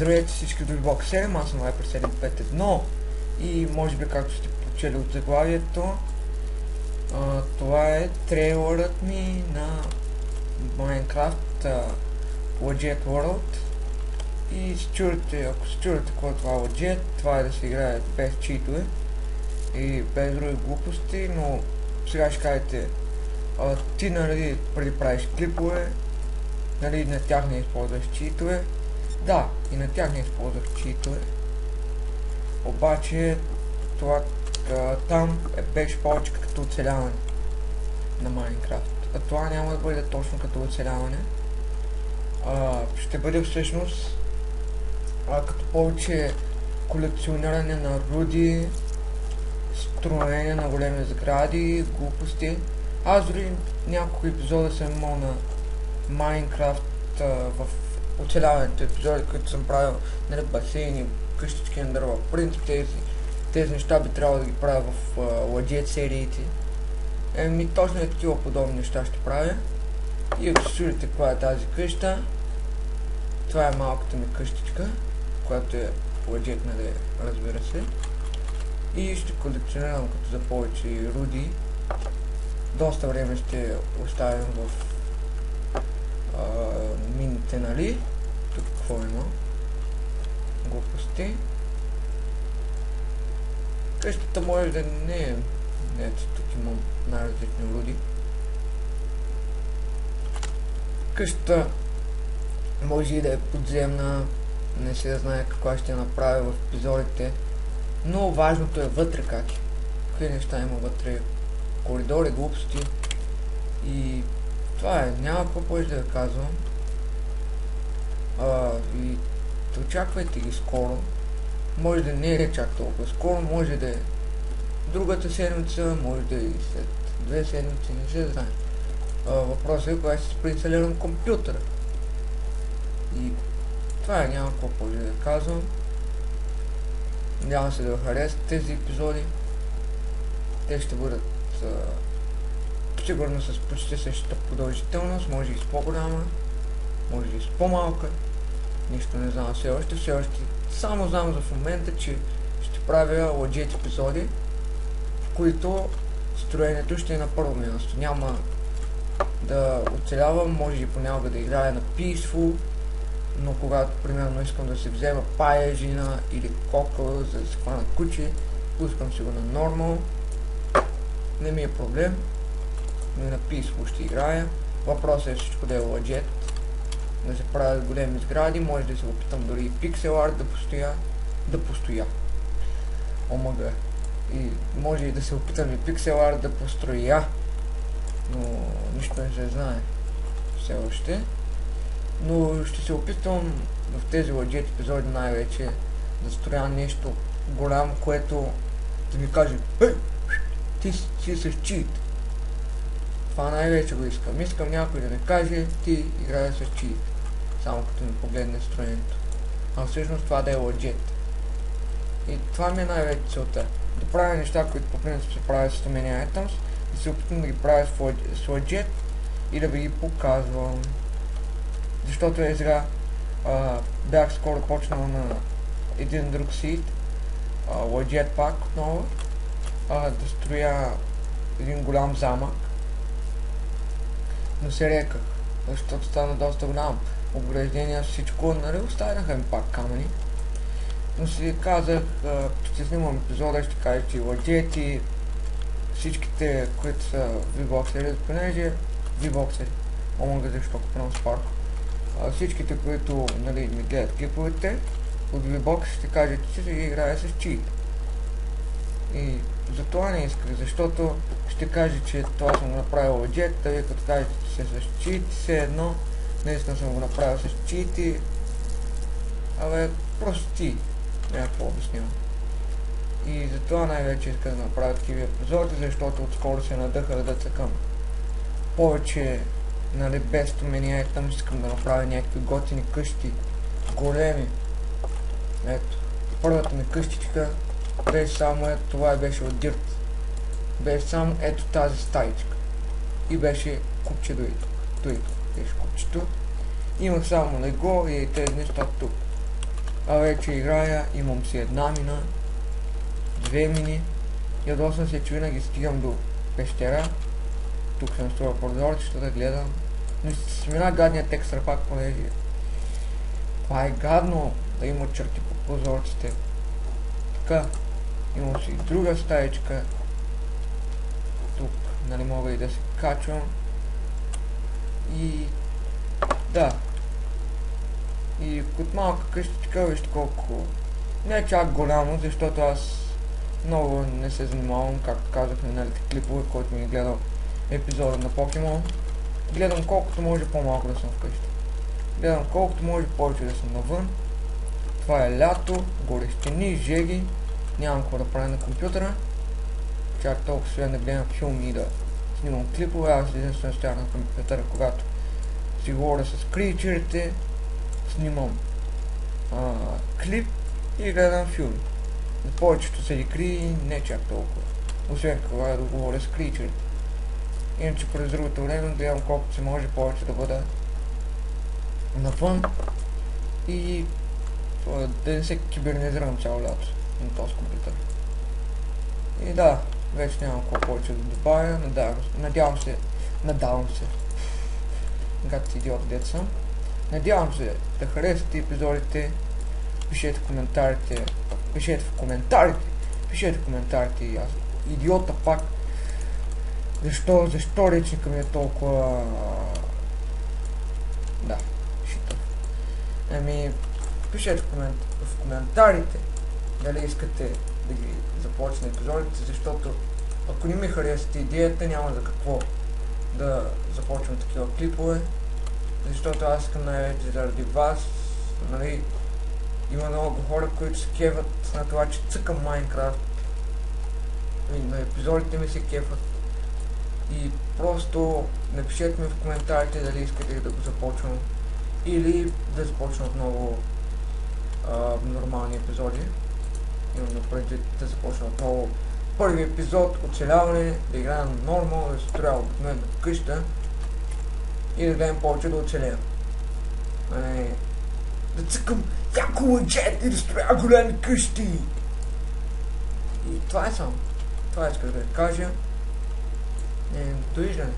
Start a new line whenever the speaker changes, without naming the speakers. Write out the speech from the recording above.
Здравейте всички до Xbox 7, аз съм Viper751 и може би както сте прочели от заглавието, това е трейлърът ми на Minecraft Legit World. И ако се чудите какво е това Legit, това е да се играе без читове и без други глупости, но сега ще кажете, ти нали преди правиш клипове, нали на тях не използваш читове. Да, и на тях не използвах читове. Обаче това там беше повече като оцеляване на Майнкрафт. А това няма да бъде точно като оцеляване. Ще бъде всъщност като повече колекциониране на руди, строение на големи сгради, глупости. Аз дори няколко епизода съм имал на Майнкрафт в оцеляването епизоди, които съм правил, нали, басейни, къщички на дърва. В принцип тези неща би трябвало да ги правя в Legit сериите. Точно е такива подобни неща ще правя. И ако се чудите каква е тази къща, това е малката ми къщичка, която е Legit, нали, разбира се. И ще колекционирам като за повече руди. Доста време ще оставим в мините, нали? Тук какво има? Глупости. Къщата може да не е... Ето, тук имам най-различни руди. Къщата може и да е подземна, не се знае каква ще направя в епизодите, но важното е вътре как е. Какви неща има вътре, коридори, глупости и това е, няма какво повече да казвам. И очаквайте ги скоро. Може да не е чак толкова скоро, може да е другата седмица, може да е и след 2 седмици, не се знае. Въпросът е кога ще се преинсталирам компютъра. И това е, няма какво повече да казвам. Надявам се да харесат тези епизоди. Те ще бъдат сигурно с почти същата продължителност, може и с по-голяма, може и с по-малка. Нищо не знам все още. Само знам за в момента, че ще правя Legit епизоди, в които строението ще е на първо място. Няма да оцелявам, може и понякога да играя на Peaceful, но когато примерно искам да се взема паяжина или кокъл, за да се хвана куче, пускам си го на Normal. Не ми е проблем, но и на Peaceful ще играя. Въпросът е всичко да е Legit, да се правят големи сгради, може да се опитам дори и Pixel Art да постоя. Омага. И може и да се опитам и Pixel Art да построя, но нищо не се знае все още. Но ще се опитам в тези Legit епизоди най-вече да строя нещо голямо, което да ми каже: "Ей, ти си с чит." Това най-вече го искам. Искам някой да ми каже: "Ти играе с чит." Само като ми погледне строението. А всъщност това да е Legit. И това ми е най-вече целта. Да правя неща, които по принцип се правят с Many Items, да се опитам да ги правя с Legit и да ви ги показвам. Защото сега бях скоро почнал на един друг сит, Legit пак отново, да строя един голям замък. Но се реках, защото стана доста голям. Ограждения, всичко, нали, оставяха ми пак камъни. Но си казах, ще снимам епизода, ще кажа, че Legit и всичките, които са V-Boxери, понеже V-Boxери, омага защо купрам Spark. Всичките, които, нали, ми гледат клиповете от V-Box, ще кажат, че се играе с чит. И затова не исках, защото ще кажа, че това съм го направил Legit, а вие като кажете, че се с чит, все едно, наистина съм го направил с чити. Просто ти, някакво обяснявам. И затова най-вече исках да направя такива епизоди, защото отскоро се надъхах да цъкам повече, нали, без Many Items, искам да направя някакви готини къщи, големи. Ето, първата ми къщичка беше само това беше от дирт. Беше само ето тази стаичка. И беше купче до тук. Беше купчето. Имах само лего и тези неща тук. а вече играя, имам си една мина, 2 мини, ядосвам се, че винаги стигам до пещера. Тук съм строил прозорчета да гледам, но си мина гадния текстър пак, понеже това е гадно да има черти по прозорците. Така, имам си друга стаечка. Тук нали мога и да се качвам. И да. И от малка къщичка, вижте колко не е чак голямо, защото аз много не се занимавам, както казах на налите клипове, който ми е гледал епизода на Покемон. Гледам колкото може по-малко да съм вкъщи. Гледам колкото може повече да съм навън. Това е лято, горещини, жеги, нямам какво да правя на компютъра. Чак толкова сега да гледам филми и да снимам клипове, аз единствено стоя на компютъра, когато си говоря с кричерите, снимам клип и гледам филми. За повечето се игри не чак толкова, освен когато да говоря с кричерите. Иначе през другото време гледам колкото се може повече да бъда навън и да не се кибернизирам цяло лято на този компютър. И да, вече нямам какво повече да добавя, надявам се, гад идиот дет съм. Надявам се да харесате епизодите, пишете в коментарите и аз, идиота пак, защо речника ми е толкова, да, шитъв. Ами, пишете в коментарите дали искате да ги започне епизодите, защото ако не ми харесате идеята, няма за какво да започвам такива клипове, защото аз искам най-вече заради вас, нали, има много хора, които се кефат на това, че цъкам Майнкрафт и на епизодите ми се кефат и просто напишете ми в коментарите дали искате да го започвам или да започна отново нормални епизоди. Имам предвид да започна отново първи епизод, оцеляване, да играя нормално, да се строя обикновено къща и да гледам повече да оцелея. Да цъкам яко лъджет и да строя големи къщи. И това е само. Това исках да кажа. Довиждане.